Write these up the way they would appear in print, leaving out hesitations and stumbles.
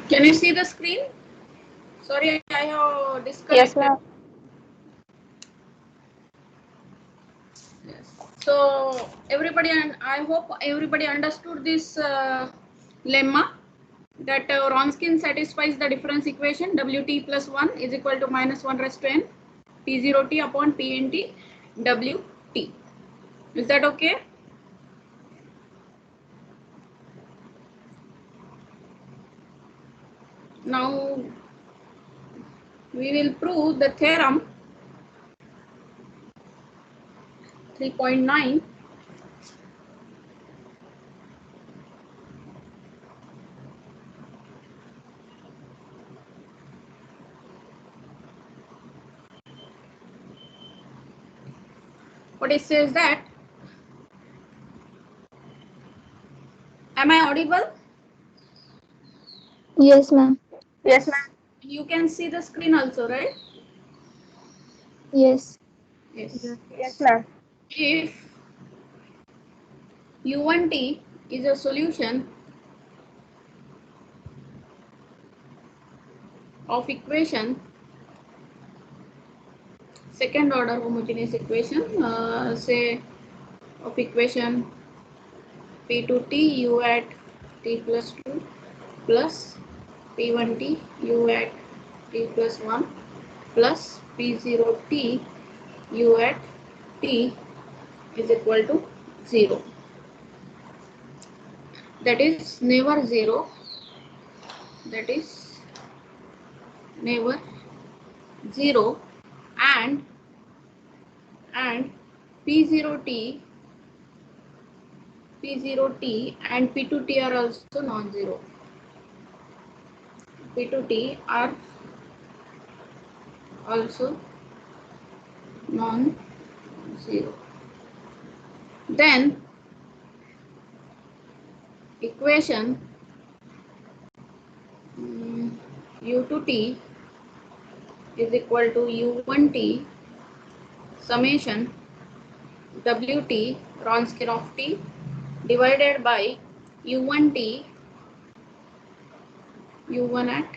Can you see the screen? Sorry, I have disconnected. Yes, ma'am. Yes. So everybody, and I hope everybody understood this lemma, that Wronskian satisfies the difference equation Wt plus 1 is equal to minus 1 raised to n P0t upon Pnt Wt. Is that okay? Now we will prove the theorem 3.9. What it says that, am I audible? Yes, ma'am. Yes, ma'am. You can see the screen also, right? Yes. Yes. Yes, ma'am. If U1t is a solution of equation, second order homogeneous equation, say of equation P2t u at t plus 2 plus P1t u at t plus 1 plus P0t u at t is equal to 0. That is never 0. That is never 0, and P0t and P2t are also non-zero. P2t are also non-zero. Then equation u to t is equal to u1t summation wt Wronskian of t divided by u1t u1 at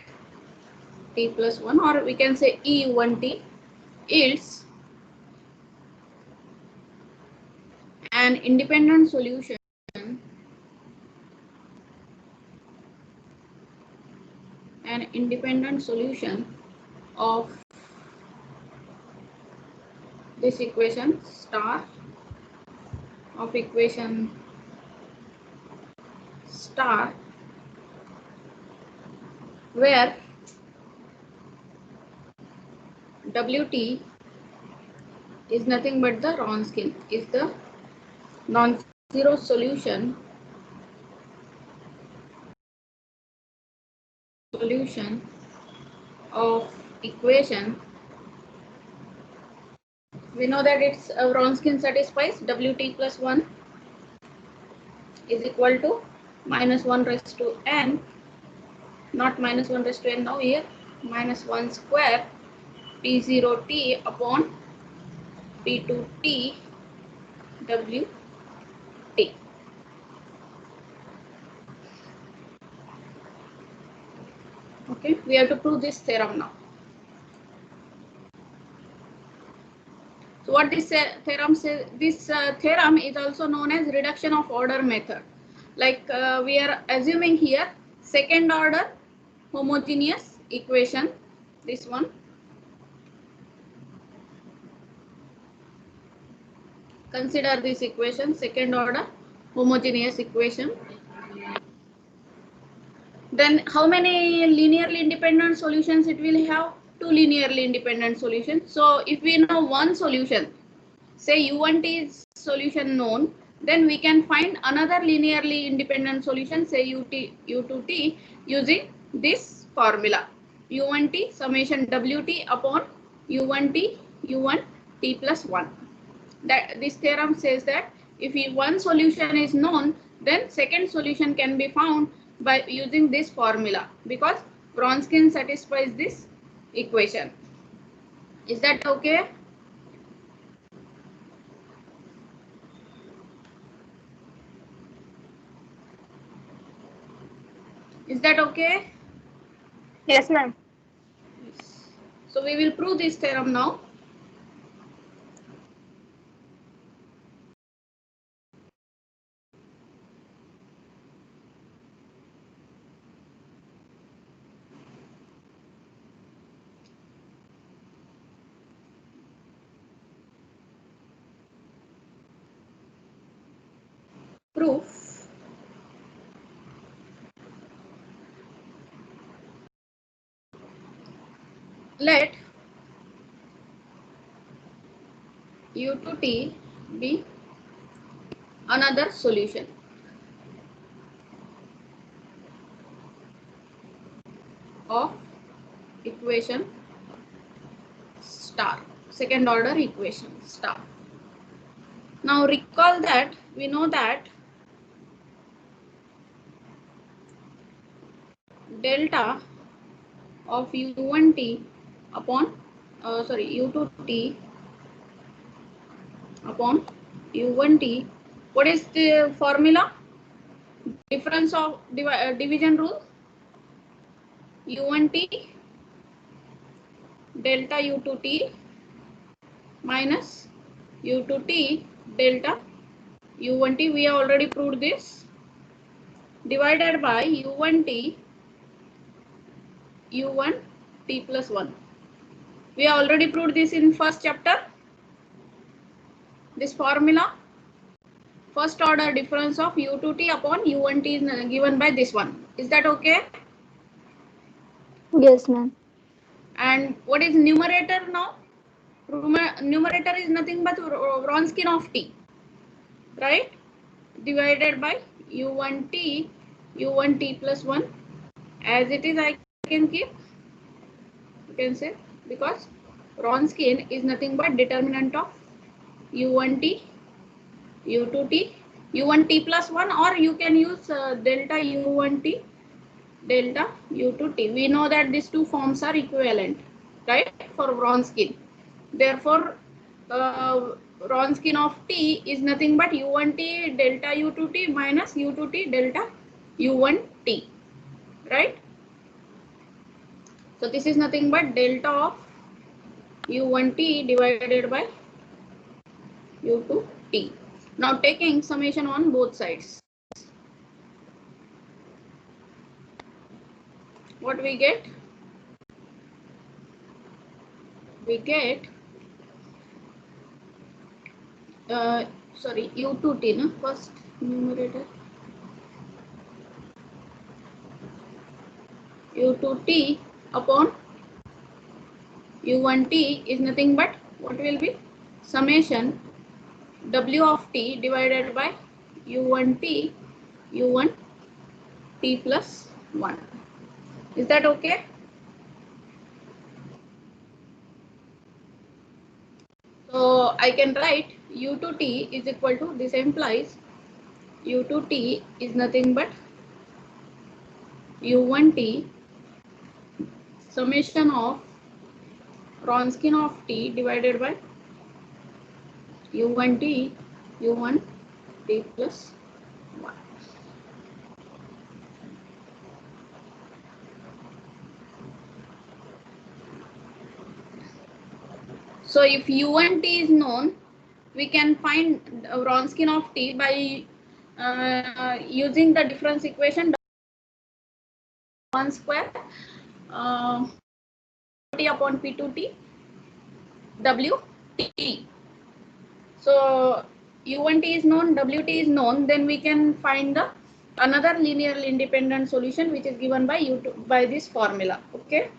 t plus 1, or we can say eu1t is an independent solution of this equation star of equation star, where Wt is nothing but the Wronskian, is the non-zero solution of equation. We know that it's Wronskian satisfies Wt plus 1 is equal to minus 1 raised to n, not minus 1 raised to n now, here minus 1 square P0t upon P2t Wt. Okay, we have to prove this theorem now. So what this theorem says, this theorem is also known as reduction of order method. Like we are assuming here second order homogeneous equation, this one. Consider this equation second order homogeneous equation. Then how many linearly independent solutions it will have? Two linearly independent solutions. So if we know one solution, say U1t is solution known, then we can find another linearly independent solution, say U2t, using this formula U1t summation Wt upon U1t U1 t plus 1. That this theorem says that if one solution is known, then second solution can be found by using this formula, because Wronskian satisfies this equation. Is that okay? Is that okay? Yes, ma'am. Yes. So we will prove this theorem now. Proof. Let u to t be another solution of equation star, second order equation star. Now recall that we know that delta of u1t upon u2t upon u1t. What is the formula? Difference of division rule. u1t delta u2t minus u2t delta u1t. We have already proved this. Divided by u1t u1t plus 1. We have already proved this in first chapter. This formula, first order difference of u2t upon u1t is given by this one. Is that okay? Yes, ma'am. And what is numerator now? Numerator is nothing but Wronskian of t, right? Divided by u1t plus 1. As it is, I can keep, you can say, because Wronskian is nothing but determinant of u1t, u2t, u1t plus 1, or you can use delta u1t, delta u2t. We know that these two forms are equivalent, right, for Wronskian. Therefore, Wronskian of t is nothing but u1t delta u2t minus u2t delta u1t, right? So this is nothing but delta of u1t divided by u2t. Now taking summation on both sides, what we get? We get u2t, no? First numerator, u2t upon u1t is nothing but what will be summation w of t divided by u1t u1t plus 1. Is that okay? So I can write u2t is equal to, this implies u2t is nothing but u1t summation of Wronskian of t divided by u1t plus 1. So if u1t is known, we can find Wronskian of t by using the difference equation 1 square t upon p2t w t. So u1t is known, wt is known, then we can find the another linearly independent solution which is given by u2 by this formula. Okay.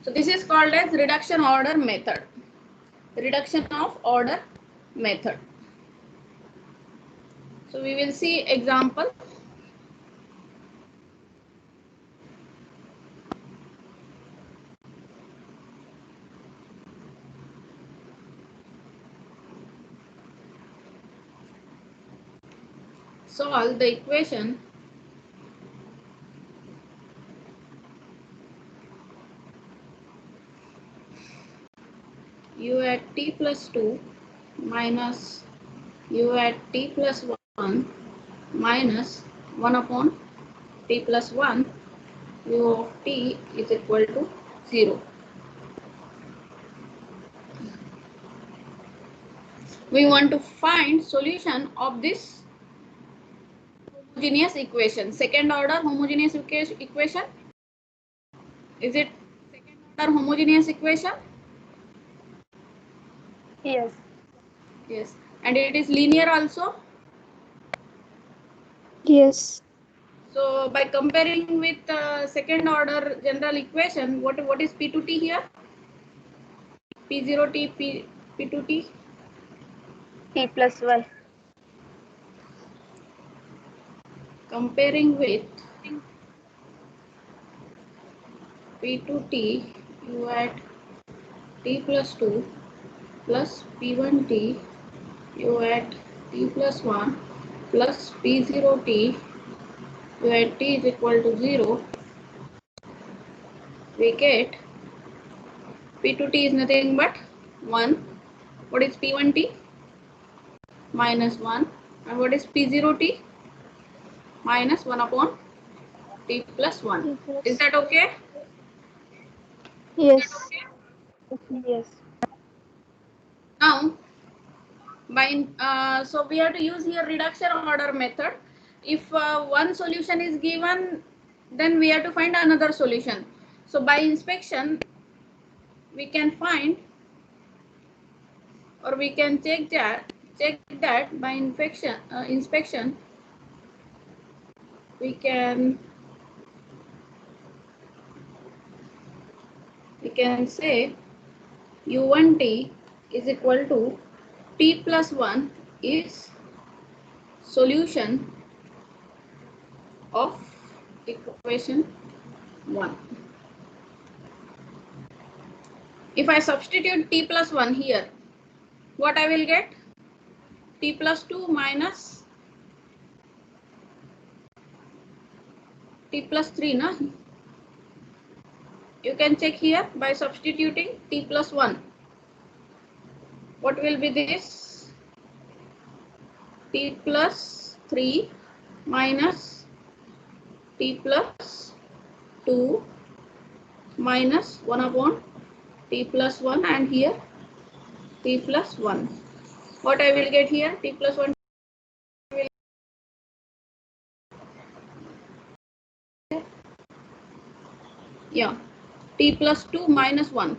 So this is called as reduction order method. Reduction of order method. So we will see example. Solve the equation u at t plus 2 minus u at t plus 1 minus 1 upon t plus 1 u of t is equal to 0. We want to find solution of this homogeneous equation, second order homogeneous equation. Is it second order homogeneous equation? Yes. Yes. And it is linear also. Yes. So by comparing with second order general equation, what is P2T here? P0T, P2T? T plus 1. Comparing with P2T, you add T plus 2 plus P1T, you add T plus 1 plus P0T, you add T is equal to 0, we get P2T is nothing but 1. What is P1T? Minus 1. And what is P0T? Minus 1 upon T plus 1. Is that okay? Yes. Yes. Now, so we have to use here reduction order method. If one solution is given, then we have to find another solution. So by inspection, we can find, or we can check that by inspection we can say u1t is equal to t plus 1 is solution of equation 1. If I substitute t plus 1 here, what I will get? T plus 2 minus t plus 3, na? You can check here by substituting t plus 1. What will be this? T plus 3 minus t plus 2 minus 1 upon t plus 1, and here t plus 1. What I will get here? T plus 1 will, yeah, t plus 2 minus 1.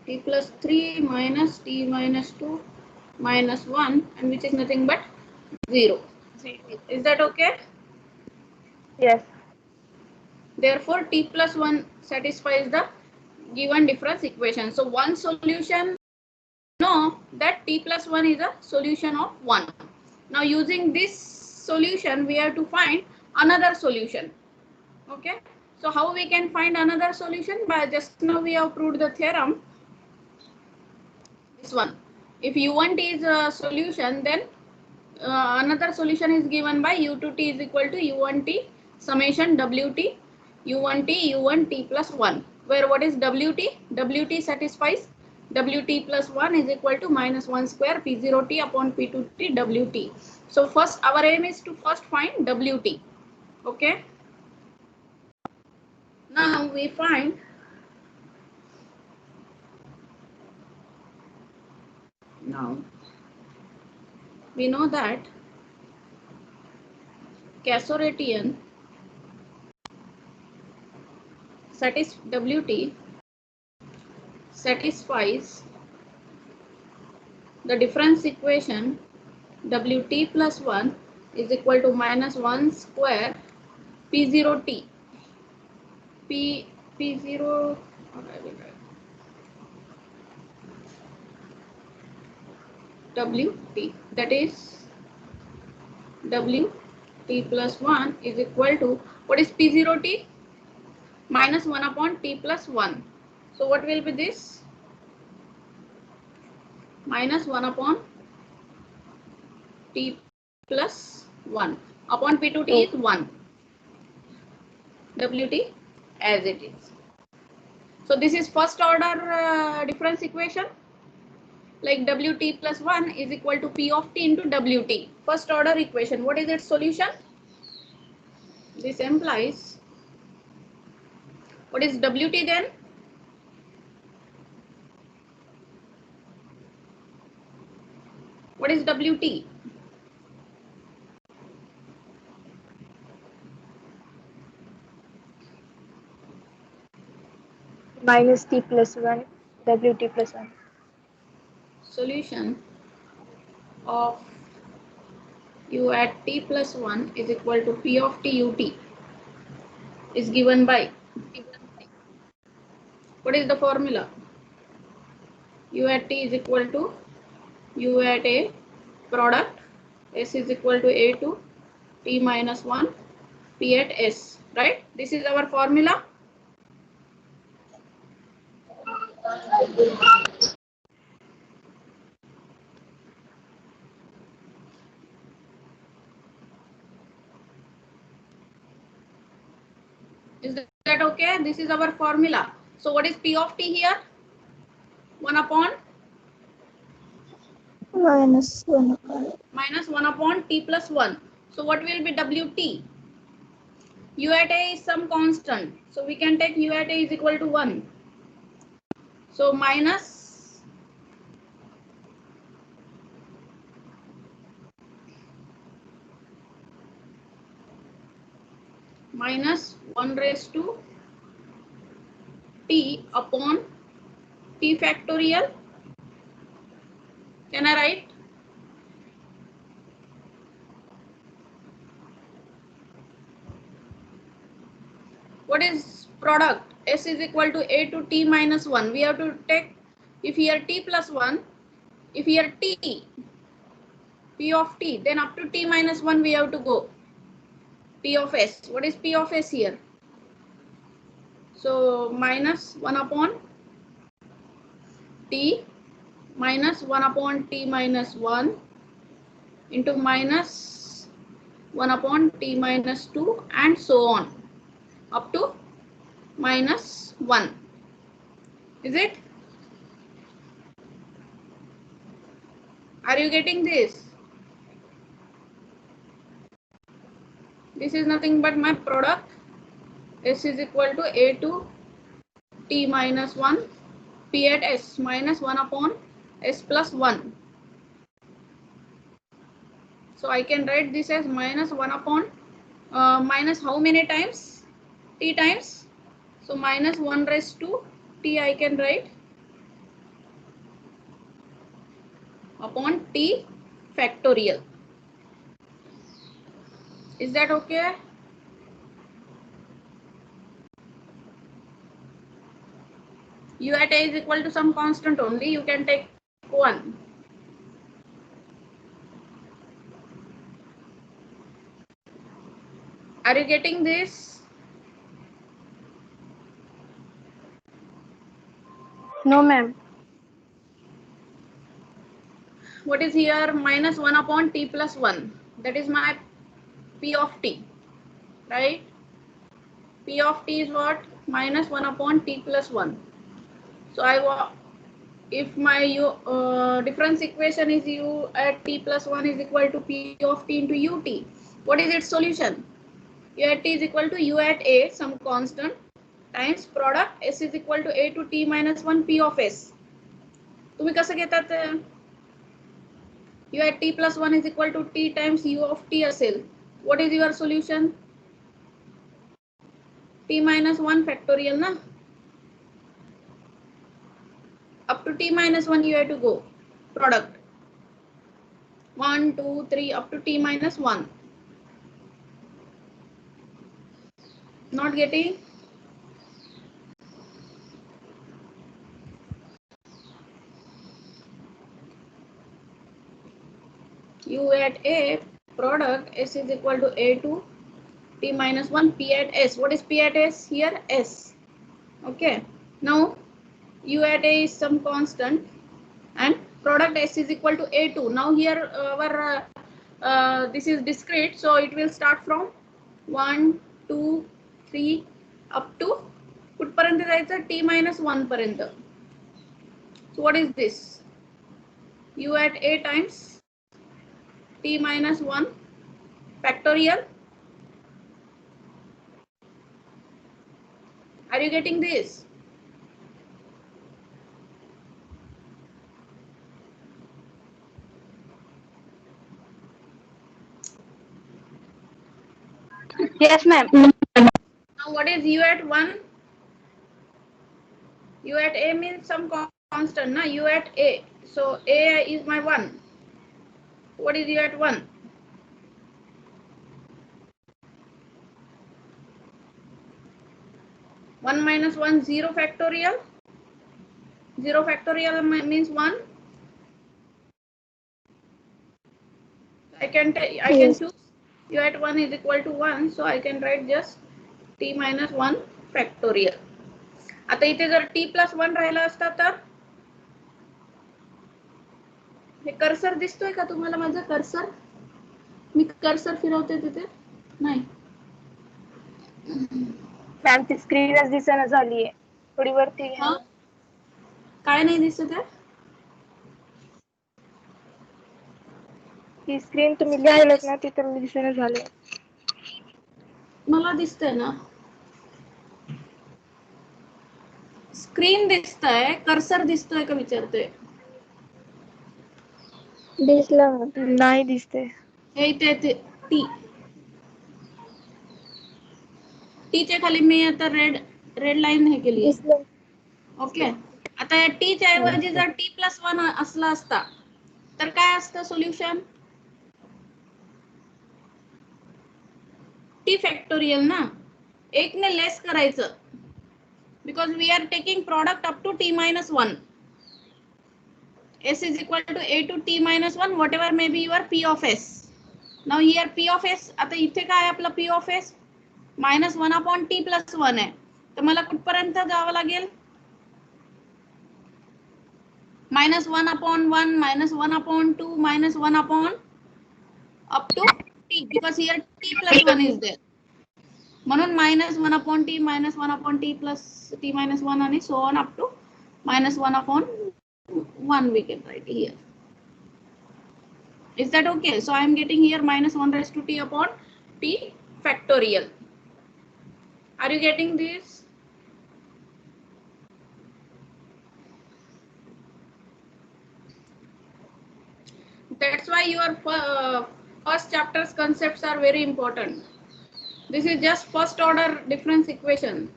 T plus 3 minus t minus 2 minus 1, and which is nothing but 0. Is that okay? Yes. Therefore, t plus 1 satisfies the given difference equation. So one solution, know that t plus 1 is a solution of 1. Now using this solution, we have to find another solution. Okay. So how we can find another solution? By just now we have proved the theorem. This one. If u1t is a solution, then another solution is given by u2t is equal to u1t summation wt u1t u1t plus 1, where what is wt? Wt satisfies wt plus 1 is equal to minus 1 square p0t upon p2t wt. So first our aim is to first find wt. Okay. Now we find we know that Casoratian wt satisfies the difference equation wt plus 1 is equal to minus 1 square p0t p0 wt, that is wt plus 1 is equal to, what is p0t? Minus 1 upon t plus 1. So what will be this? Minus 1 upon t plus 1 upon p2t is 1. Wt as it is. So this is first order difference equation. like Wt plus 1 is equal to P of t into Wt. First order equation. What is its solution? This implies, what is Wt then? What is Wt? Minus t plus 1, Wt plus 1. Solution of u at t plus 1 is equal to P of t ut is given by, what is the formula? U at t is equal to u at a product s is equal to a to t minus 1 p at s, right? This is our formula. Is that okay? This is our formula. So what is P of t here? 1 upon Minus 1. minus 1 upon t plus 1. So what will be Wt? U at a is some constant. So we can take U at a is equal to 1. So minus minus 1 raised to t upon t factorial. Can I write? What is product? S is equal to a to t minus 1. We have to take, if here t plus 1, if here t, P of t, then up to t minus 1 we have to go. P of s. What is P of s here? So minus 1 upon t minus 1 upon t minus 1 into minus 1 upon t minus 2 and so on up to minus 1. Is it? Are you getting this? This is nothing but my product. S is equal to a to t minus 1 p at s minus 1 upon s plus 1. So I can write this as minus 1 upon minus how many times? T times. So minus 1 raised to t I can write upon t factorial. Is that okay? U at a is equal to some constant only. You can take 1. Are you getting this? No, ma'am. What is here? Minus 1 upon t plus 1. That is my P of t, right? P of t is what? Minus 1 upon t plus 1. So if my difference equation is u at t plus 1 is equal to P of t into ut, what is its solution? U at t is equal to u at a, some constant, times product s is equal to a to t minus 1 P of s. तुम्ही कसं घेतात? U at t plus 1 is equal to t times u of t असेल. What is your solution? T minus 1 factorial na? Up to t minus 1 you have to go. Product. 1, 2, 3 up to t minus 1. Not getting? U at a product s is equal to a to t minus 1 p at s. What is p at s? Here s. Okay. Now u at a is some constant and product s is equal to a2. Now here our this is discrete, so it will start from 1, 2, 3 up to कुठपर्यंत जायचं? t minus 1 पर्यंत. So what is this? u at a times t minus 1 factorial. Are you getting this? Yes, ma'am. Now what is u at 1? U at a means some constant, na? U at a. So a is my 1. What is u at 1? One minus 1, 0 factorial. 0 factorial means 1. I can Yes. choose u at 1 is equal to 1. So I can write just t minus 1 factorial. आता इथे जर t plus 1 राहिला असता तर हे cursor दिसतोय का तुम्हाला माझा कर्सर? मी कर्सर फिरवते तिथे नाही. मॅम ती स्क्रीनच दिसेना झालीये. थोडी वरती घ्या. काय नाही दिसत आहे? ती स्क्रीन तुम्ही लिहायलात ना ती तर दिसेना झाली. मला दिसतंय ना. स्क्रीन दिसतंय, कर्सर दिसतोय का विचारतोय? दिसलं नाही दिसते. हे इथे टी टीच्या खाली मी आता रेड लाईन हे केली. दिसलं. ओके. आता या टीच्या ऐवजी जर टी प्लस 1 असला असता तर काय असतं सोल्युशन? टी फॅक्टोरियल ना. एक ने लेस करायचं. Because we are taking product up to t minus 1. s is equal to a to t minus 1 whatever may be your p of s. Now here p of s आता इथे काय आपला p of s minus 1 upon t plus 1 आहे. तर मला कुठपर्यंत जावं लागेल? minus 1 upon 1, minus 1 upon 2, minus 1 upon up to t because here t plus 1 is there. म्हणून minus 1 upon t, minus 1 upon t plus t minus 1 आणि so on up to minus 1 upon 1 we can write here. Is that okay? So I am getting here minus 1 raised to t upon t factorial. Are you getting this? That's why your first chapter's concepts are very important. This is just first order difference equation.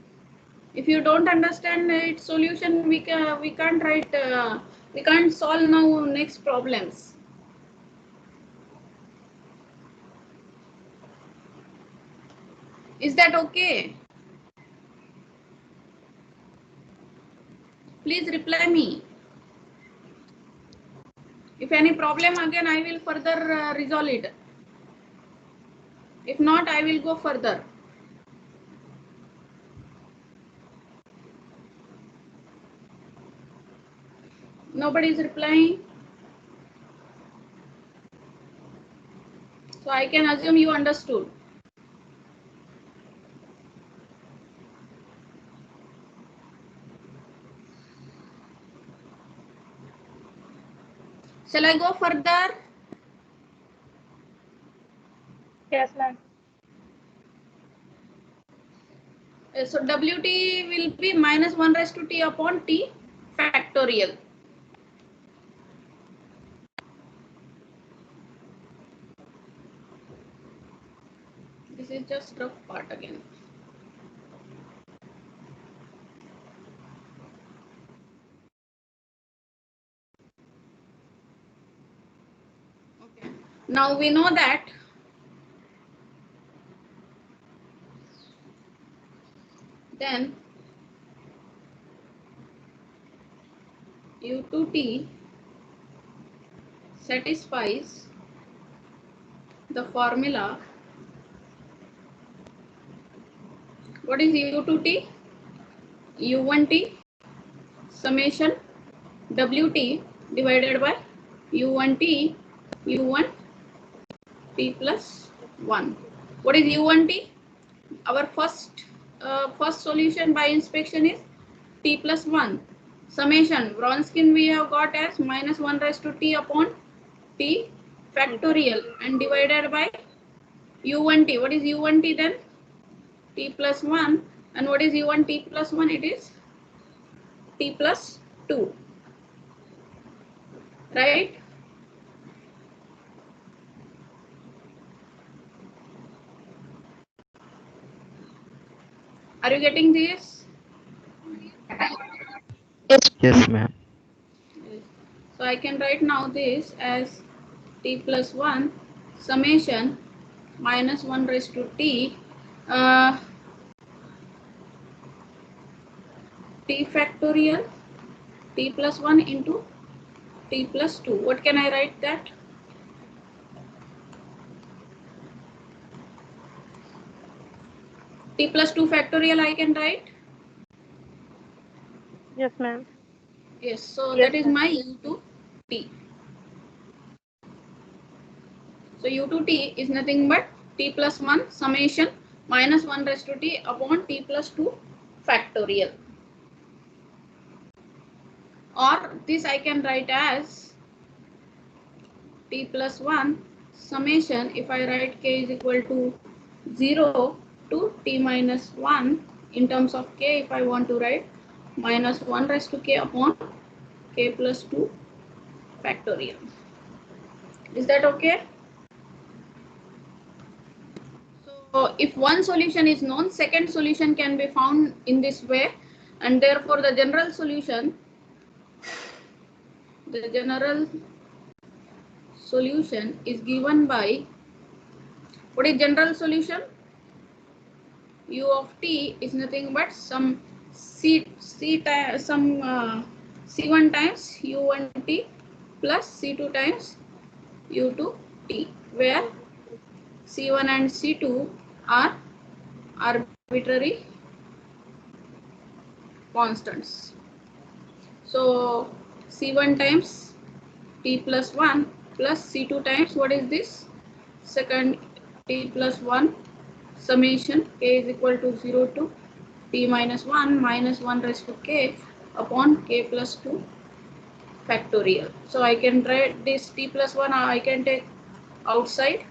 If you don't understand its solution, we can't write, we can't solve now next problems. Is that okay? Please reply me. If any problem again, I will further resolve it. If not, I will go further. Nobody is replying. So I can assume you understood. Shall I go further? Yes, ma'am. So Wt will be minus 1 raised to t upon t factorial. This is just rough part again. Okay. Now we know that then u2t satisfies the formula. What is u2t? u1t summation wt divided by u1t u1 t plus 1. What is u1t? Our first solution by inspection is t plus 1. summation Wronskian we have got as minus 1 raised to t upon t factorial and divided by u1t. What is u1t then? T plus 1. And what is u1 t plus 1? It is t plus 2. Right? Are you getting this? Yes, ma'am. Yes. So I can write now this as t plus 1 summation minus 1 raised to t t factorial t plus 1 into t plus 2. What can I write that? T plus 2 factorial I can write. Yes, ma'am. Yes, so Yes, that is ma'am. my u to t. So u to t is nothing but t plus 1 summation minus 1 raised to t upon t plus 2 factorial. Or this I can write as t plus 1 summation, if I write k is equal to 0 to t minus 1 in terms of k, if I want to write minus 1 raised to k upon k plus 2 factorial. Is that okay? So if one solution is known, second solution can be found in this way, and therefore the general solution is given by, what is general solution? U of t is nothing but some c1 times u1 t plus c2 times u2 t, where c1 and c2 are arbitrary constants. So c1 times t plus 1 plus c2 times, what is this? Second t plus 1 summation k is equal to 0 to t minus 1 minus 1 raised to k upon k plus 2 factorial. So I can write this t plus 1, I can take outside,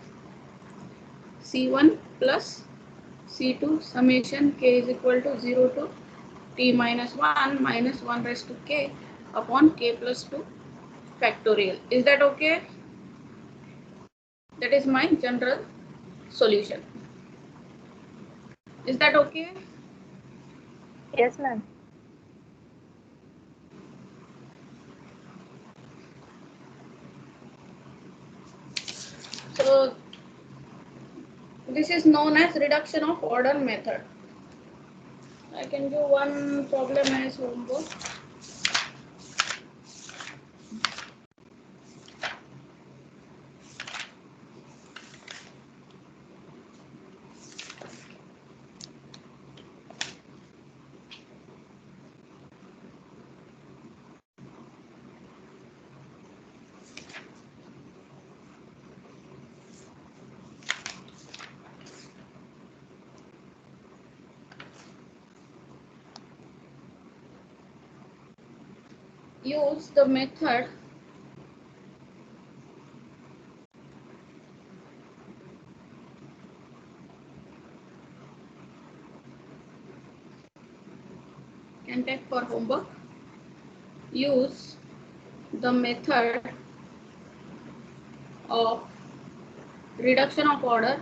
c1 plus c2 summation k is equal to 0 to t minus 1 minus 1 raised to k upon k plus 2 factorial. Is that okay? That is my general solution. Is that okay? Yes, ma'am. So this is known as reduction of order method. I can do one problem as homework. Use the method can take for homework. Use the method of reduction of order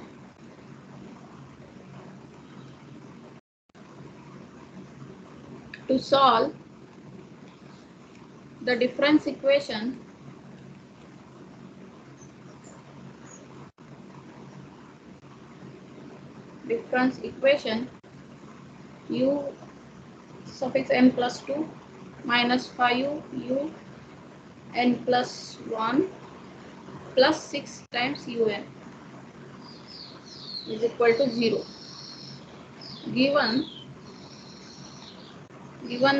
to solve the difference equation u suffix n plus 2 minus 5 u n plus 1 plus 6 times un is equal to 0. Given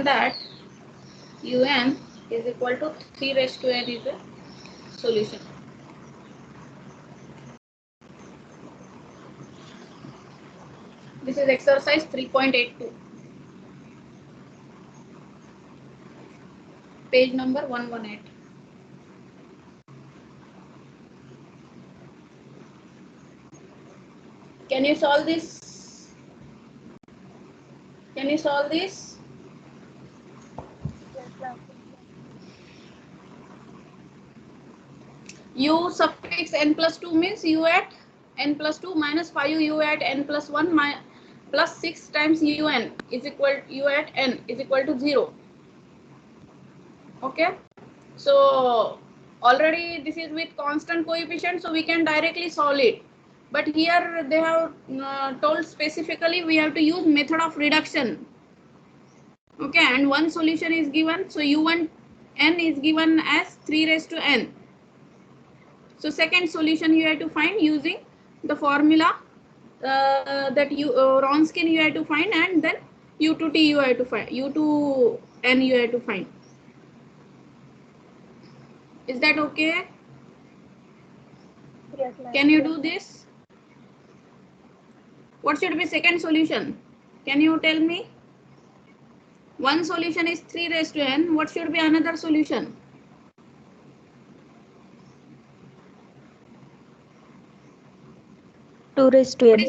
that un is equal to 3 raised to n is a solution. This is exercise 3.82. page number 118. Can you solve this? Can you solve this? Yes, ma'am. U suffix n plus 2 means u at n plus 2 minus 5 u at n plus 1 plus 6 times un is equal u at n is equal to 0. Okay, so already this is with constant coefficient, so we can directly solve it. But here they have told specifically we have to use method of reduction. Okay, and one solution is given, so u1 n is given as 3 raised to n. So second solution you have to find using the formula that Wronskian you have to find, and then u to t you have to find, u to n you have to find. Is that okay? Yes, ma'am. Can you do this? What should be second solution? Can you tell me? One solution is 3 raised to n. What should be another solution? 2 raised to n.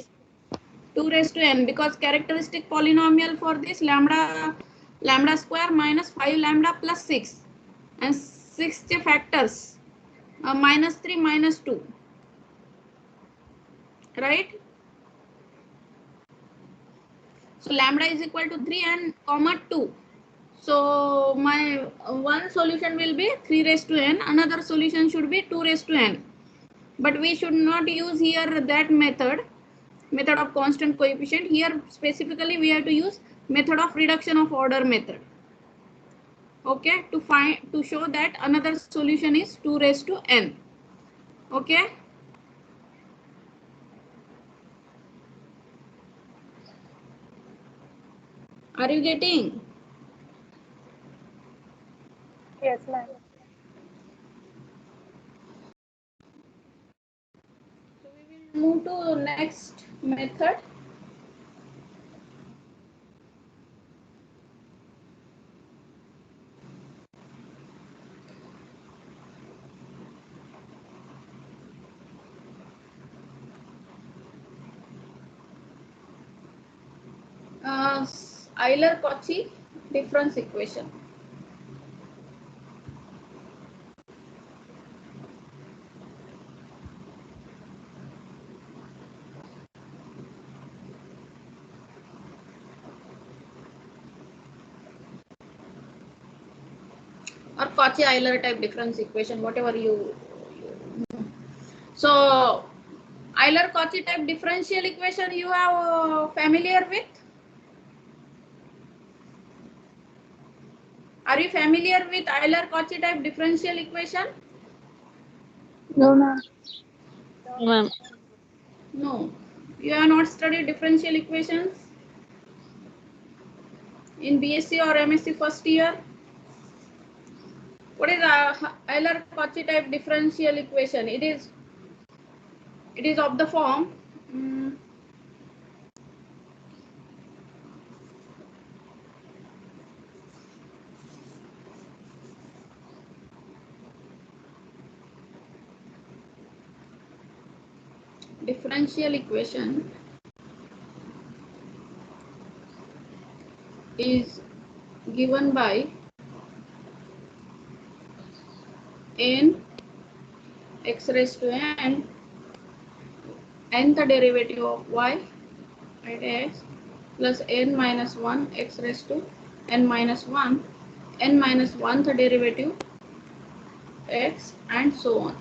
2 raised to n, because characteristic polynomial for this lambda square minus 5 lambda plus 6 and 6 factors minus 3 minus 2, right? So lambda is equal to 3 and comma 2. So my one solution will be 3 raised to n, another solution should be 2 raised to n. But we should not use here that method of constant coefficient. Here specifically we have to use method of reduction of order method. Okay, to show that another solution is 2 raised to n. Okay. Are you getting? Yes, ma'am. So we will move to next method. Euler-Cauchy difference equation. Or Cauchy-Euler type difference equation, whatever you. So Euler-Cauchy type differential equation you have familiar with? Are you familiar with Euler-Cauchy type differential equation? No, ma'am. Ma'am, No. You have not studied differential equations in BSc or MSc first year? What is Euler-Cauchy type differential equation? It is of the form differential equation is given by n x raised to n, nth derivative of y at x plus n minus 1 x raised to n minus 1, n minus 1th derivative x, and so on,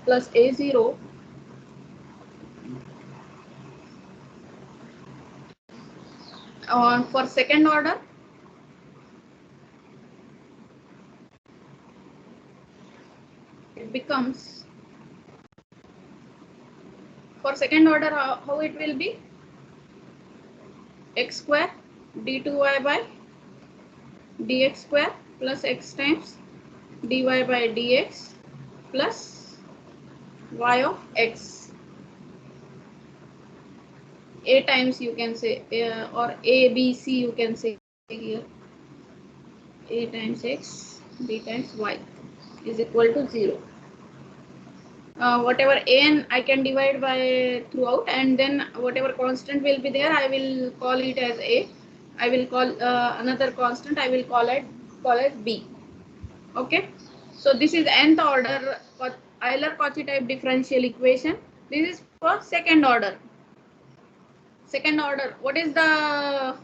plus a0 for second order it becomes, for second order how it will be, x square d2y by dx square plus x times dy by dx plus y of x, a times you can say, or a b c you can say here. a times x b times y is equal to 0. Whatever an I can divide by throughout, and then whatever constant will be there I will call it as a. I will call another constant I will call as b. Okay, so this is nth order Euler-Cauchy type differential equation. This is for second order. Second order, what is the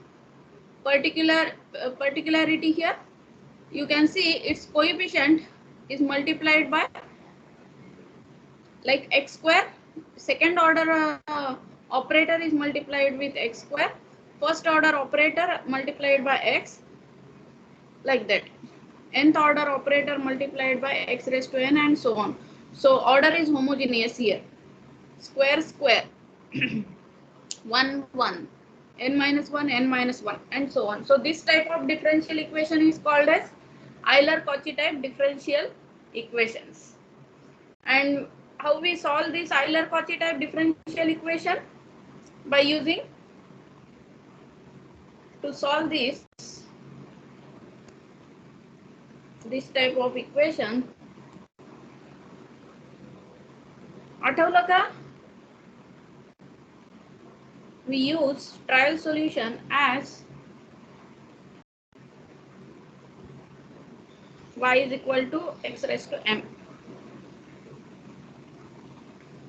particularity here? You can see its coefficient is multiplied by like x square. Second order operator is multiplied with x square. First order operator multiplied by x, like that. Nth order operator multiplied by x raised to n, and so on. So order is homogeneous here. Square square 1 1 n minus 1 n minus 1 and so on. So this type of differential equation is called as Euler-Cauchy type differential equations. And how we solve this Euler-Cauchy type differential equation? By using, to solve this type of equation, आठवलं का? We use trial solution as y is equal to x raised to m.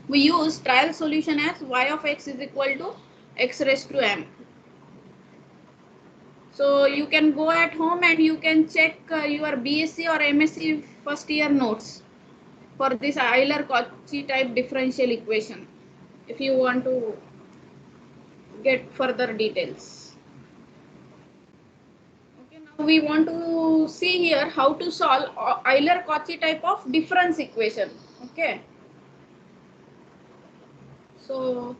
We use trial solution as y of x is equal to x raised to m. So you can go at home and you can check your BSc or MSc first year notes for this Euler-Cauchy type differential equation if you want to get further details. Okay, now we want to see here how to solve Euler-Cauchy type of difference equation. Okay, so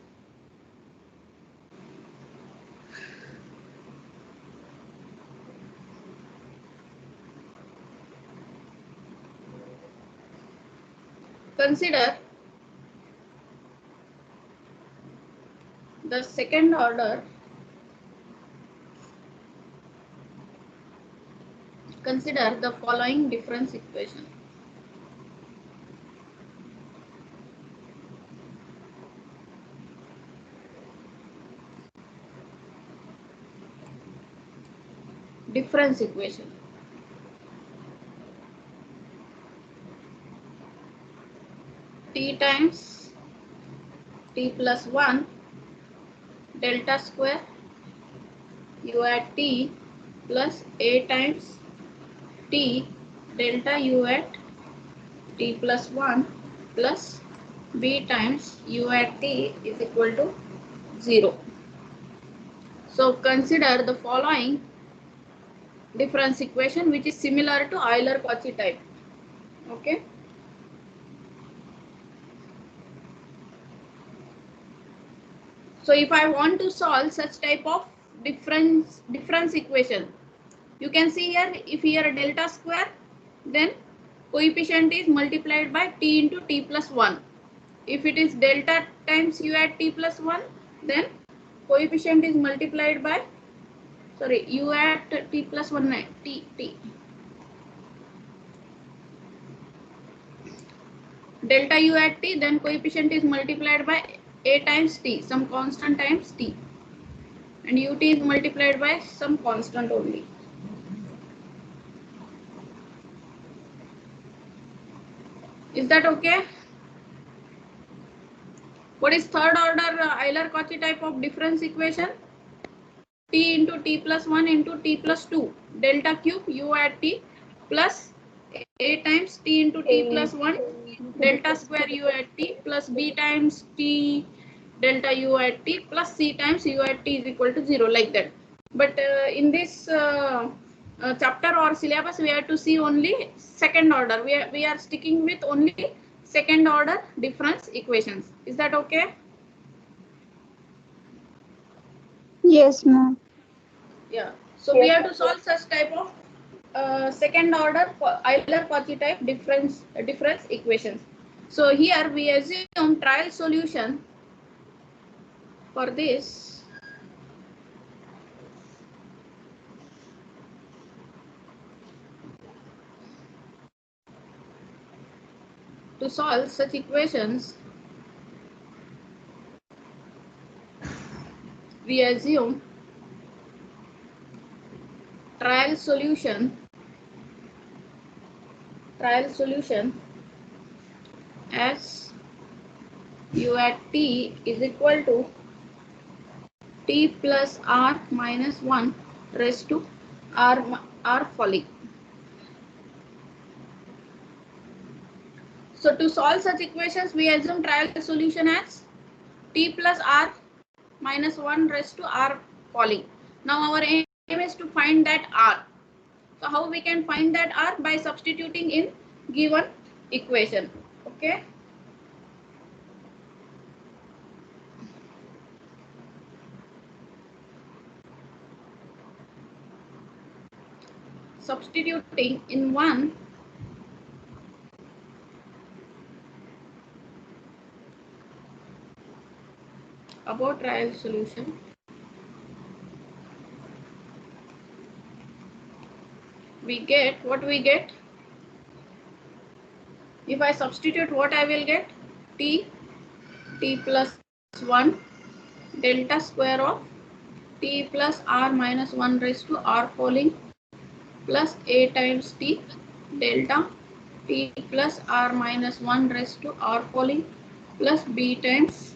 consider the second order. Consider the following difference equation. Difference equation. T times t plus 1 delta square u at t plus a times t delta u at t plus 1 plus b times u at t is equal to 0. So consider the following difference equation which is similar to Euler-Cauchy type. Okay. So if I want to solve such type of difference equation, you can see here, if here delta square, then coefficient is multiplied by t into t plus 1. If it is delta times u at t plus 1, then coefficient is multiplied by, sorry, u at t plus 1, t. Delta u at t, then coefficient is multiplied by a times t, some constant times t. And ut is multiplied by some constant only. Is that okay? What is third order Euler-Cauchy type of difference equation? T into t plus 1 into t plus 2 delta cube u at t plus a times t into t plus 1 delta square u at t plus b times t delta u at t plus c times u at t is equal to 0, like that. But in this chapter or syllabus, we have to see only second order. We are sticking with only second order difference equations. Is that okay? Yes, ma'am. Yeah. So we have to solve such type of second order Euler-Cauchy type difference equations. So here we assume trial solution for this. To solve such equations, we assume trial solution as u at t is equal to t plus r minus 1 raised to r falling. So to solve such equations, we assume trial solution as t plus r minus 1 raised to r falling. Now our aim is to find that r. So how we can find that r? By substituting in given equation. Okay. Substituting in one about trial solution, we get what we get. If I substitute, what I will get? T plus 1 delta square of t plus r minus 1 raised to r falling plus a times t delta t plus r minus 1 raised to r falling plus b times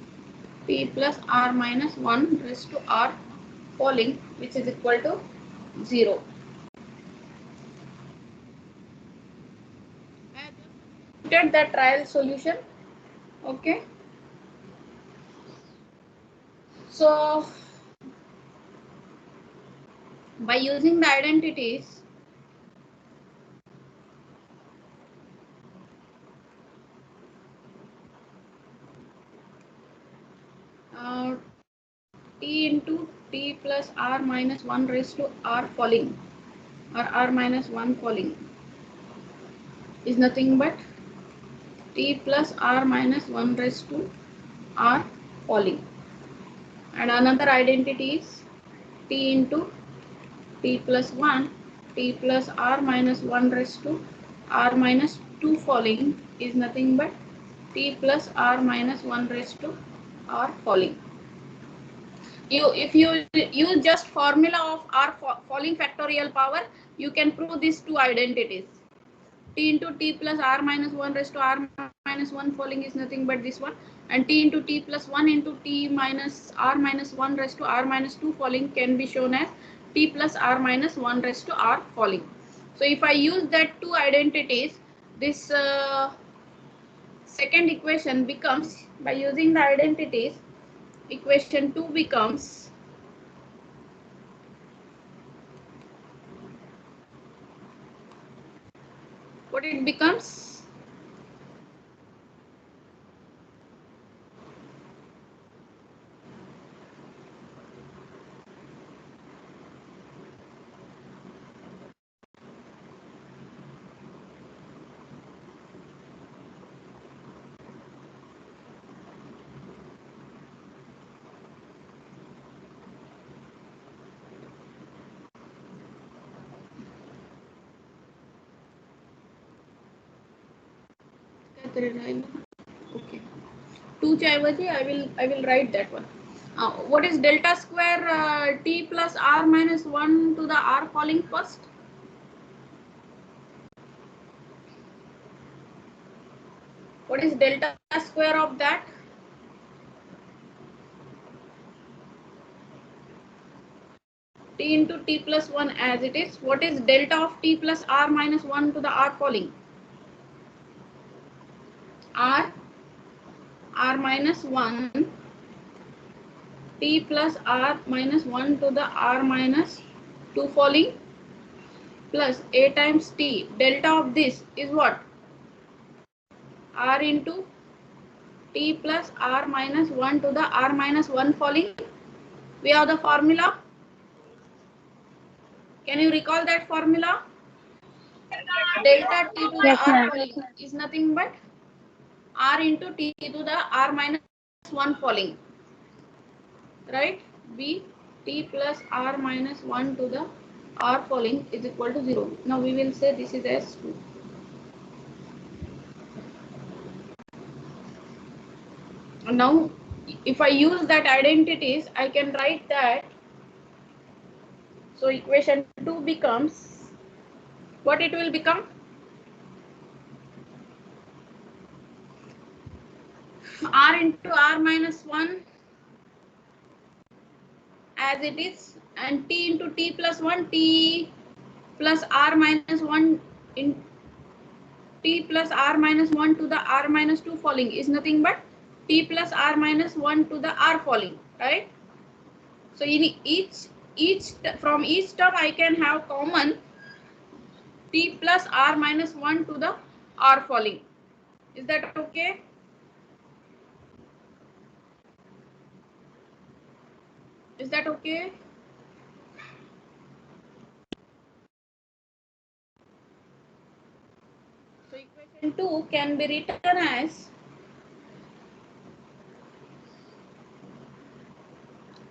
t plus r minus 1 raised to r falling, which is equal to 0. I have just put the trial solution. Okay. So by using the identities, t into t plus r minus 1 raised to r falling or r minus 1 falling is nothing but t plus r minus 1 raised to r falling. And another identity is t into t plus 1 t plus r minus 1 raised to r minus 2 falling is nothing but t plus r minus 1 raised to r falling. If you use just formula of r falling factorial power, you can prove these two identities. T into t plus r minus 1 raised to r minus 1 falling is nothing but this one, and t into t plus 1 into t minus r minus 1 raised to r minus 2 falling can be shown as t plus r minus 1 raised to r falling. So if I use that two identities, this second equation becomes, by using the identities, equation 2 becomes what it becomes? Okay. 2 च्या ऐवजी I will write that one. What is delta square t plus r minus 1 to the r falling first? What is delta square of that? T into t plus 1 as it is. What is delta of t plus r minus 1 to the r falling? R minus 1 t plus r minus 1 to the r minus 2 falling plus a times t. Delta of this is what? R into t plus r minus 1 to the r minus 1 falling. We have the formula. Can you recall that formula? Delta t to the Yes, r ma'am. falling is nothing but r into t to the r minus 1 falling. Right? B t plus r minus 1 to the r falling is equal to 0. Now we will say this is S2. Now if I use that identities, I can write that. So equation 2 becomes, what it will become? R into R minus 1 as it is, and T into T plus 1, T plus R minus 1 in T plus R minus 1 to the R minus 2 falling is nothing but T plus R minus 1 to the R falling, right? So in from each term I can have common T plus R minus 1 to the R falling. Is that okay? Is that okay? So equation 2 can be written as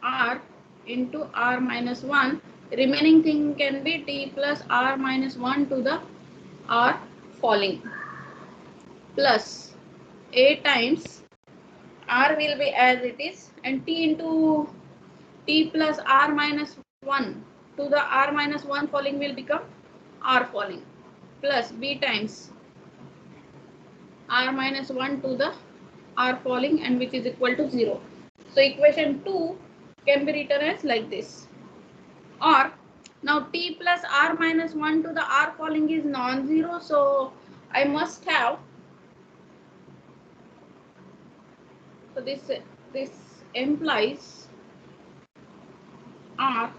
R into R minus 1. Remaining thing can be T plus R minus 1 to the R falling plus A times R will be as it is, and T into T plus R minus 1 to the R minus 1 falling will become R falling plus B times R minus 1 to the R falling, and which is equal to 0. So equation 2 can be written as like this. Or now T plus R minus 1 to the R falling is non-zero, so I must have, so this implies R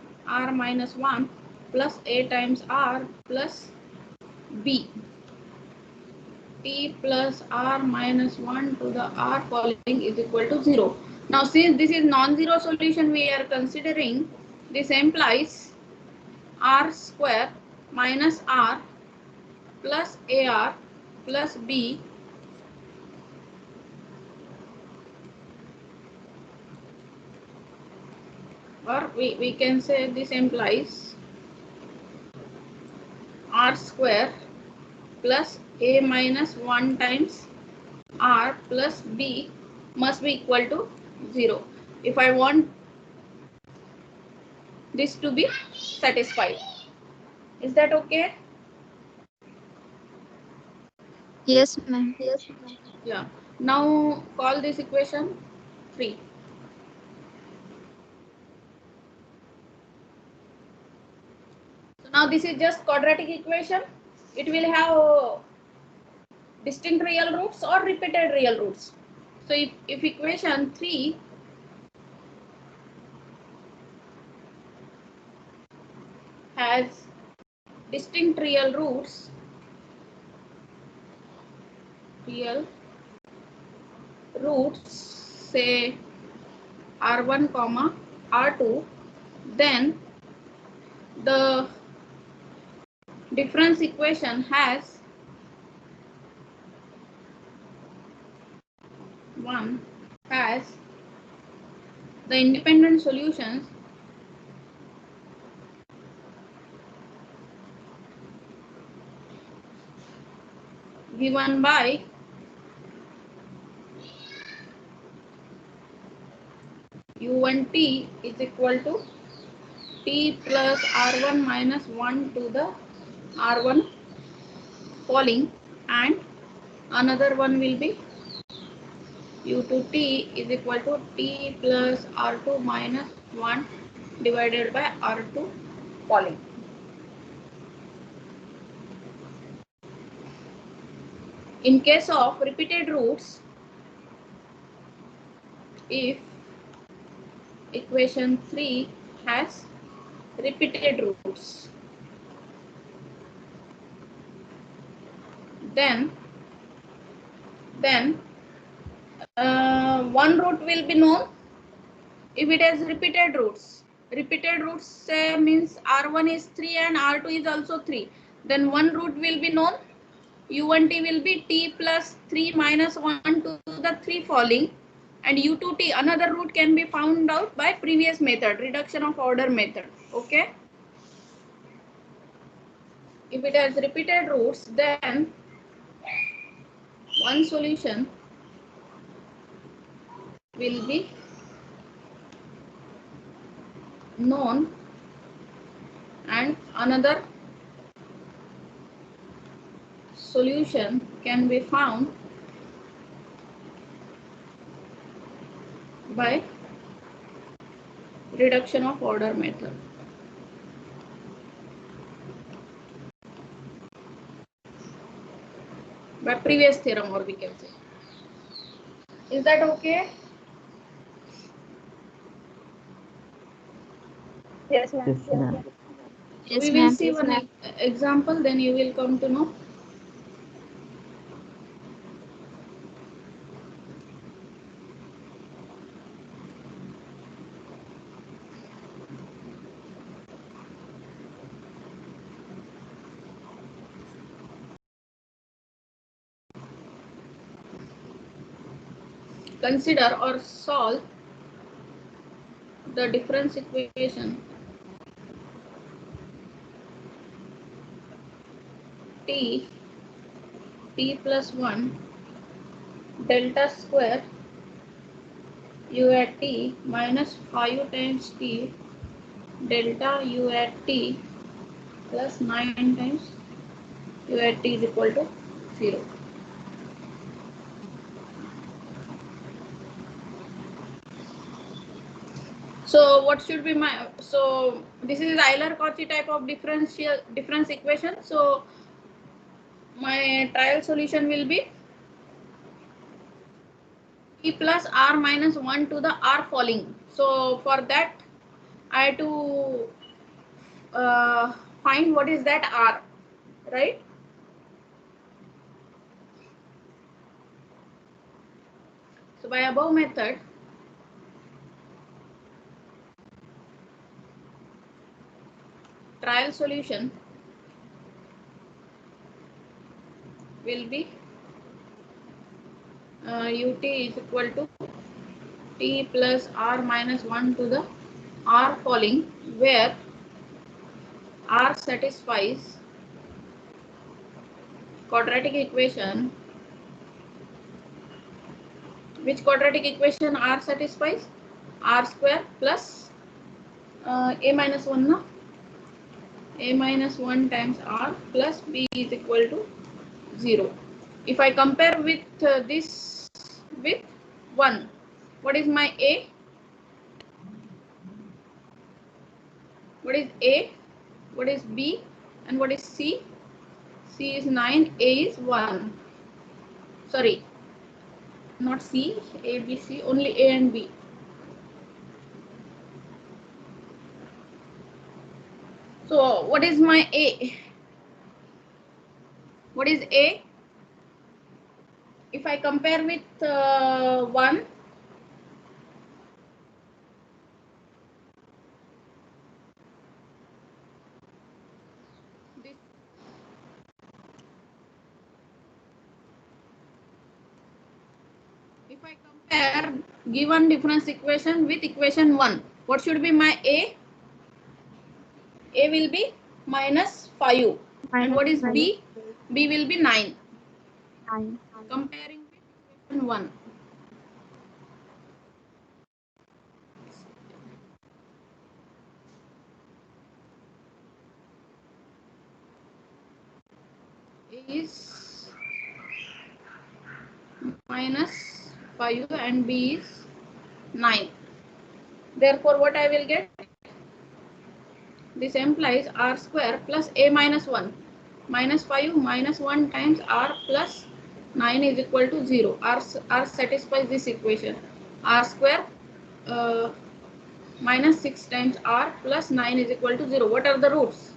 minus 1 plus A times R plus B. T plus R minus 1 to the R falling is equal to 0. Now since this is non-zero solution we are considering, this implies R square minus R plus AR plus B or we can say this implies R square plus A minus 1 times R plus B must be equal to 0 if I want this to be satisfied. Is that okay? Yes, ma'am. Yeah. Now call this equation 3. So now this is just quadratic equation. It will have distinct real roots or repeated real roots. So if equation 3 has distinct real roots, say R1 comma R2, then the difference equation has the independent solutions given by U1t is equal to T plus R1 minus 1 to the R1 falling, and another one will be U2t is equal to T plus R2 minus 1 divided by R2 falling. In case of repeated roots, if equation 3 has repeated roots, then one root will be known if it has repeated roots. Repeated roots say means R1 is 3 and R2 is also 3. Then one root will be known. U1t will be T plus 3 minus 1 to the 3 falling, and U2t another root can be found out by previous method, reduction of order method. Okay. If it has repeated roots, then one solution will be known and another solution can be found by reduction of order method. By previous theorem, or we can say. Is that okay? Yes, ma'am. Yes, ma'am. Yes, We will ma'am. see one example, then you will come to know. Consider or solve the difference equation t plus 1 delta square u at t minus 5 times t delta u at t plus 9 times u at t is equal to 0. So what should be my, so this is Euler-Cauchy type of difference equation. So my trial solution will be t plus r minus 1 to the r falling. So for that I have to find what is that r, right? So by above method, trial solution will be ut is equal to t plus r minus 1 to the r falling, where r satisfies quadratic equation. Which quadratic equation r satisfies? R square plus a minus 1, no? A minus 1 times r plus b is equal to 0. If I compare with this with 1, what is my a? What is a? What is b? And what is c? C is 9, a is 1. Sorry, not c, a, b, c, only a and b. So what is my a? What is a? If I compare with 1, this, if I compare given difference equation with equation 1, what should be my a? A will be minus 5. And what is b? B will be 9. Comparing with equation 1. A is minus 5 and b is 9. Therefore, what I will get? This implies r square plus a minus 1. Minus 5 minus 1 times r plus 9 is equal to 0. R satisfies this equation. R square minus 6 times r plus 9 is equal to 0. What are the roots?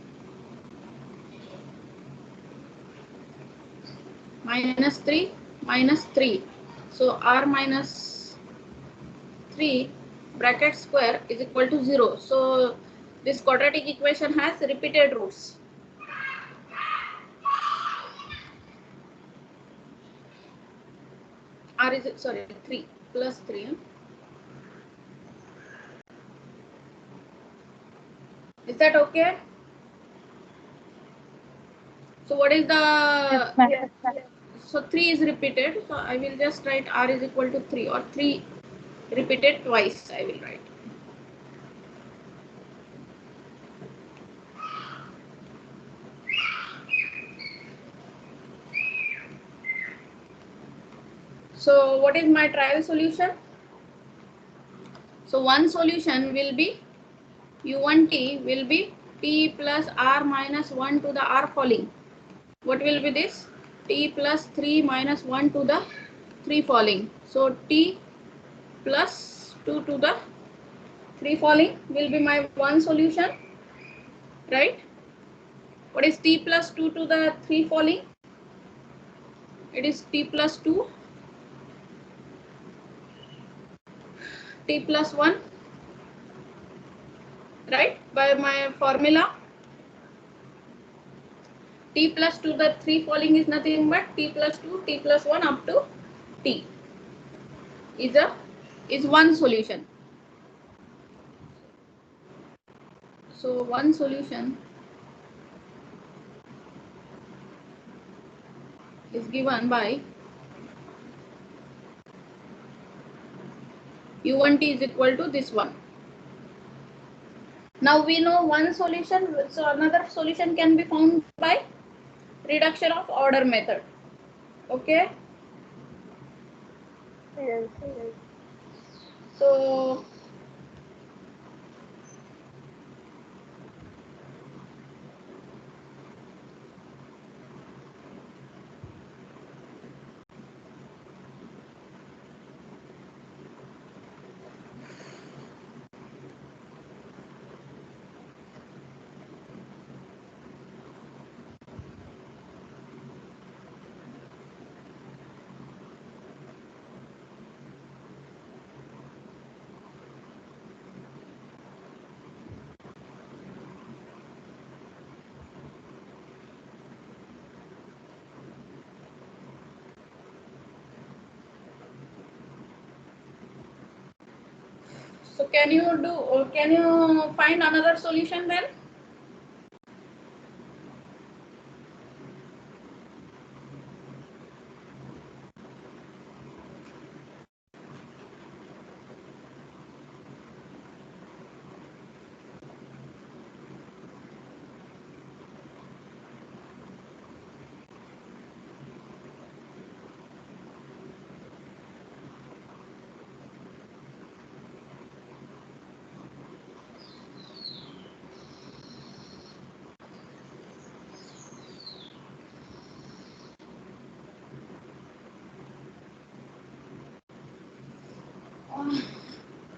Minus 3, minus 3. So r minus 3 bracket square is equal to 0. So this quadratic equation has repeated roots. R is, sorry, 3 plus 3. Is that okay? So what is the, Yes, ma'am. so 3 is repeated. So I will just write r is equal to 3, or 3 repeated twice. I will write. So what is my trial solution? So one solution will be u1t will be t plus r minus 1 to the r falling. What will be this? T plus 3 minus 1 to the 3 falling. So t plus 2 to the 3 falling will be my one solution, right? What is t plus 2 to the 3 falling? It is t plus 2, t plus 1, right? By my formula, t plus 2 the 3 falling is nothing but t plus 2, t plus 1 up to t is one solution. So one solution is given by u1t is equal to this one. Now we know one solution, so another solution can be found by reduction of order method. Okay. Yes. So can you find another solution then?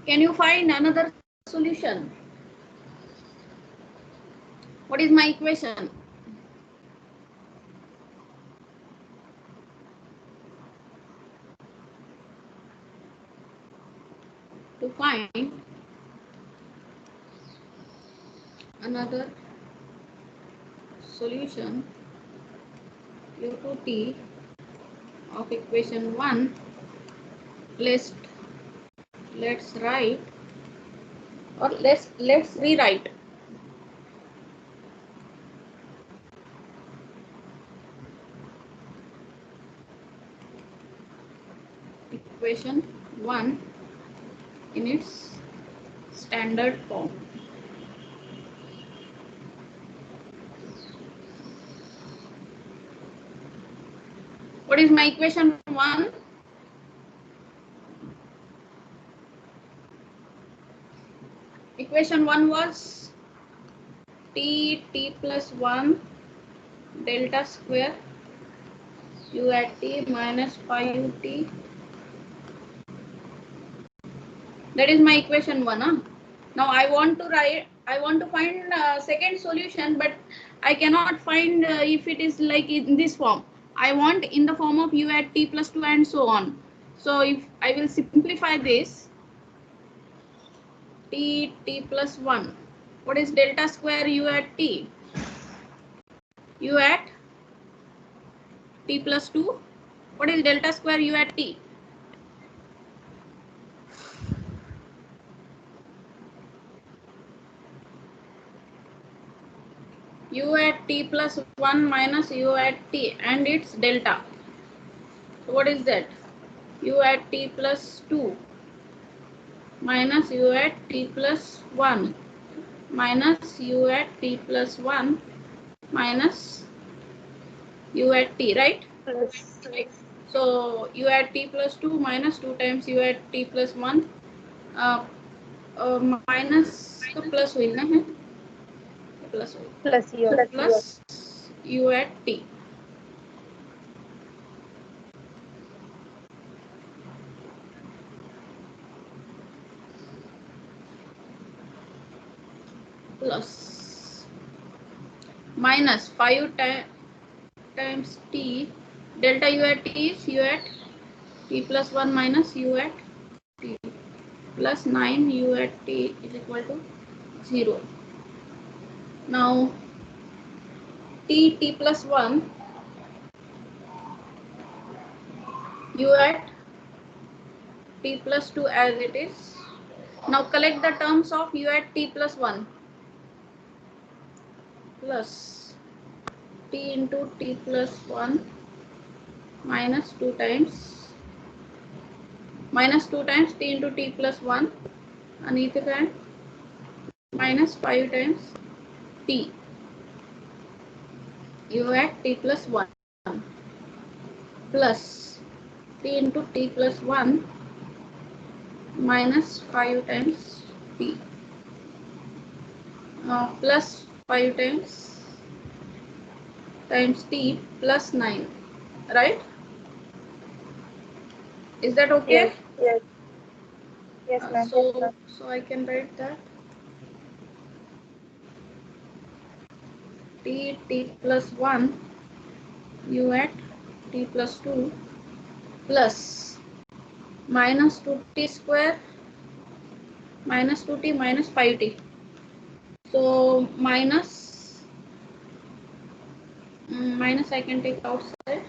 Can you find another solution? What is my equation? To find another solution u2t of equation 1, let's write, or let's rewrite equation 1 in its standard form. What is my equation 1? Equation 1 was t plus 1 delta square u at t minus pi ut. That is my equation 1. Huh? Now I want to find second solution, but I cannot find if it is like in this form. I want in the form of u at t plus 2 and so on. So if I will simplify this, t plus 1. What is delta square u at t? U at t plus 2. What is delta square u at t? U at t plus 1 minus u at t and its delta. So what is that? U at t plus 2 minus u at t plus 1 minus u at t plus 1 minus u at t, right? Plus. So u at t plus 2 minus 2 times u at t plus 1 minus तो plus हुई ना है, plus हुई, Plus u. Plus u at t plus minus 5 times t delta u at t is u at t plus 1 minus u at t plus 9 u at t is equal to 0. Now t plus 1 u at t plus 2 as it is. Now collect the terms of u at t plus 1 plus t into t plus 1 minus 2 times t into t plus 1 and either time minus 5 times t u at t plus 1 plus t into t plus 1 minus 5 times t plus 5 times t plus 9, right? Is that okay? Yes. Yes, ma'am. So I can write that t plus 1 u at t plus 2 plus minus 2t square minus 2t minus 5t. So minus I can take outside.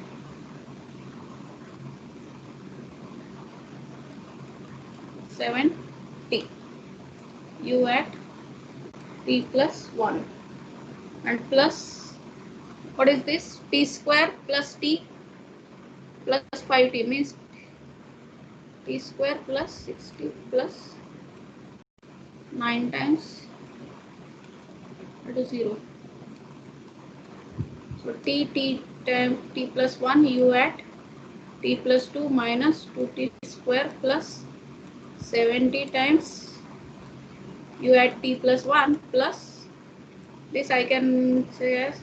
Seven t u at t plus 1 and plus what is this, t square plus t plus 5t means t square plus 6t plus 9 times it is 0. So t times t plus 1 u at t plus 2 minus 2t square plus 70 times u at t plus 1 plus this I can say as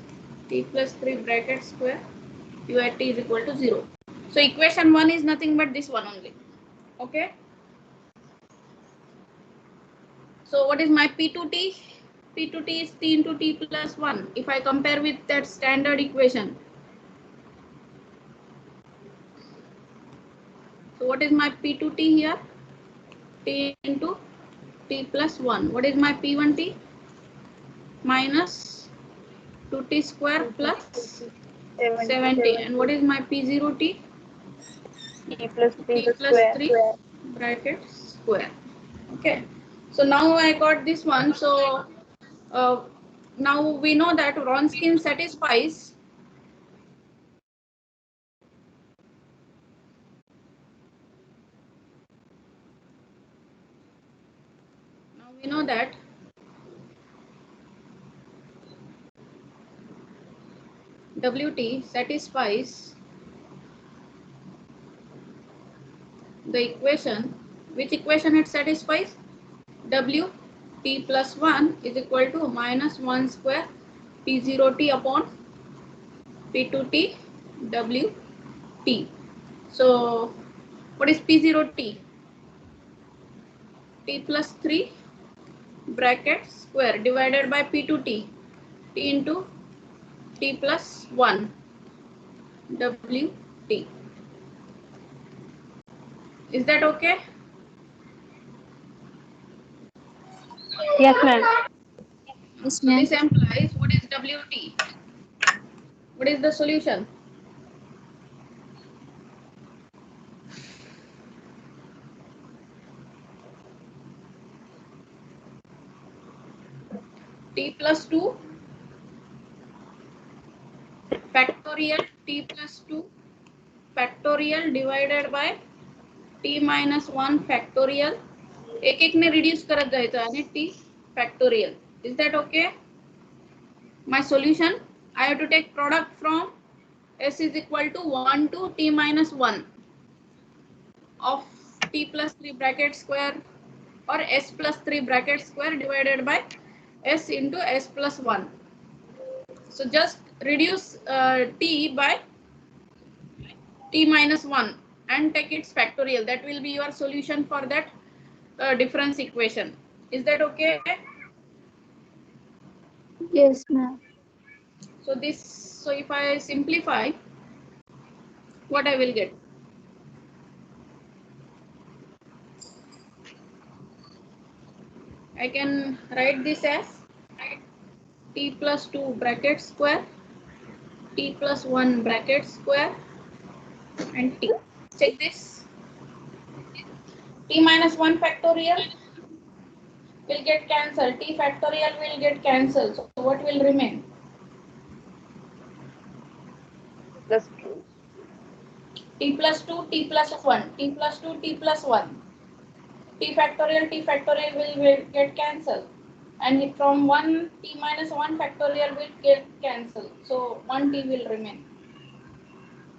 t plus 3 bracket square u at t is equal to 0. So equation 1 is nothing but this one only. Okay. So what is my P2T? P2T is t into t plus 1. If I compare with that standard equation. So what is my P2T here? T into t plus 1. What is my P1T? Minus 2t square plus 70. And what is my P0T? T plus 3 T plus 3 bracket square. Okay. So now I got this one. So now we know that Wronskian satisfies WT satisfies the equation. Which equation it satisfies? W t plus 1 is equal to minus 1 square P0T upon P2T W T. So what is P0T? T plus 3 bracket square divided by P2T, T into T plus 1 WT. Is that okay? Yes, ma'am. Yes, So ma'am. this implies what is WT? What is the solution? T plus 2 factorial T plus 2 factorial divided by T minus 1 factorial एक एक ने reduce करत जायचं आणि t factorial. Is that okay? My solution, I have to take product from s is equal to 1 to t minus 1 of t plus 3 bracket square or s plus 3 bracket square divided by s into s plus 1. So just reduce t by t minus 1 and take its factorial. That will be your solution for that difference equation. Is that okay? Yes, ma'am. So if I simplify, what I will get? I can write this as t plus 2 bracket square, t plus 1 bracket square, and t. Check this. T minus 1 factorial will get cancelled. T factorial will get cancelled. So what will remain? Plus 2. T plus 2, T plus 1, T plus 2, T plus 1. T factorial will get cancelled. And from 1, T minus 1 factorial will get cancelled. So 1 T will remain.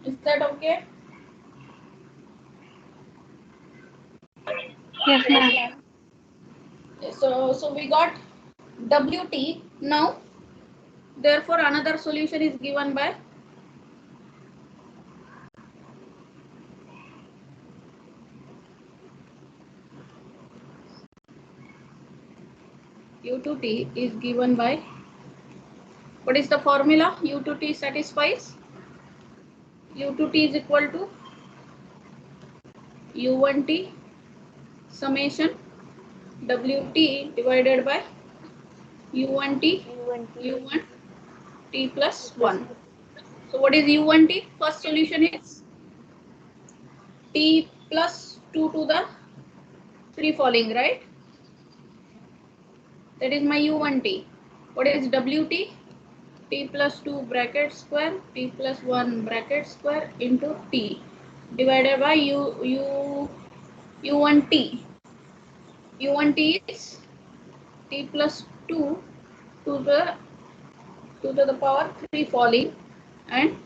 Is that okay? Yes, ma'am. So we got WT. Now, therefore, another solution is given by U to T is given by, what is the formula? U to T satisfies. U to T is equal to U1T summation WT divided by U1T U1T U1T plus plus 1. So what is U1T? First solution is T plus 2 to the 3 falling, right? That is my U1T. What is WT? T plus 2 bracket square, T plus 1 bracket square into T divided by U1T. U1T is T plus 2 to the power 3 falling and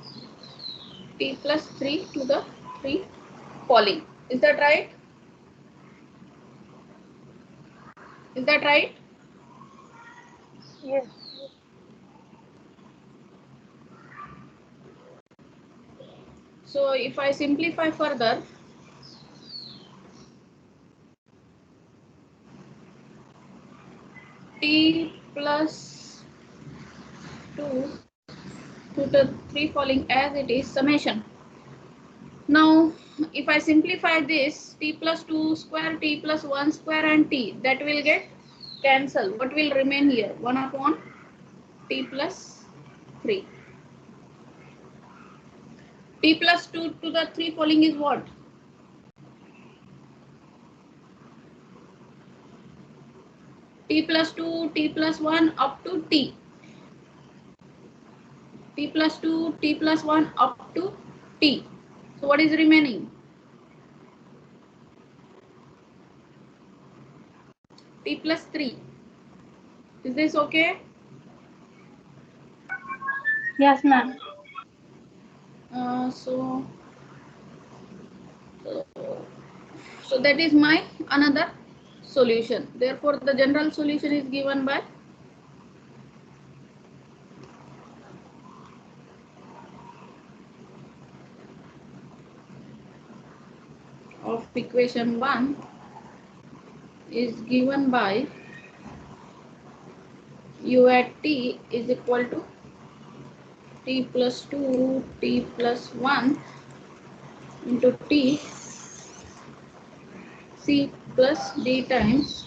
T plus 3 to the 3 falling. Is that right? Is that right? Yes. So if I simplify further, T plus 2 to the 3 falling as it is summation. Now if I simplify this, T plus 2 square, T plus 1 square and T, that will get cancelled. What will remain here? 1 upon T plus 3. T plus 2 to the 3 falling is what? T plus 2, T plus 1 up to T. T plus 2, T plus 1 up to T. So what is remaining? T plus 3. Is this okay? Yes, ma'am. So that is my another solution. Therefore, the general solution is given by of equation 1 is given by U at T is equal to T plus 2, T plus 1 into T C plus D times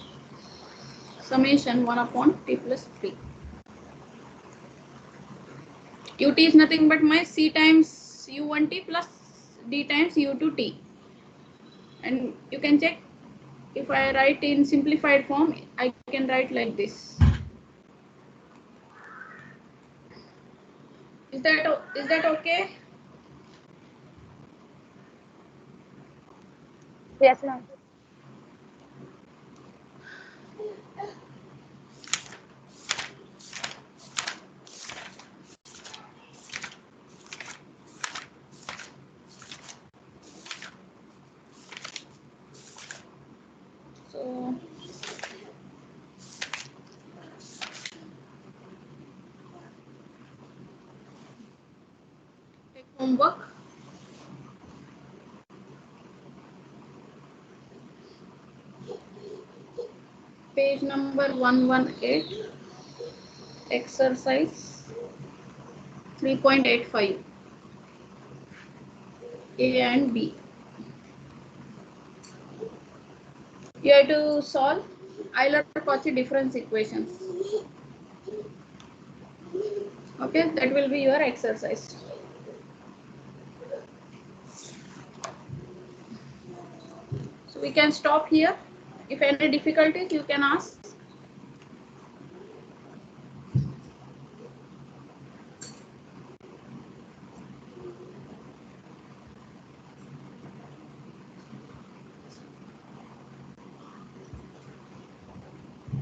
summation 1 upon T plus 3. Ut is nothing but my C times U1T plus D times U2T. And you can check, if I write in simplified form, I can write like this. Is that okay? Yes, ma'am. homework. Page number 118, exercise 3.85, A and B. You have to solve Euler-Cauchy difference equations. Okay, that will be your exercise. So we can stop here. If any difficulties, you can ask.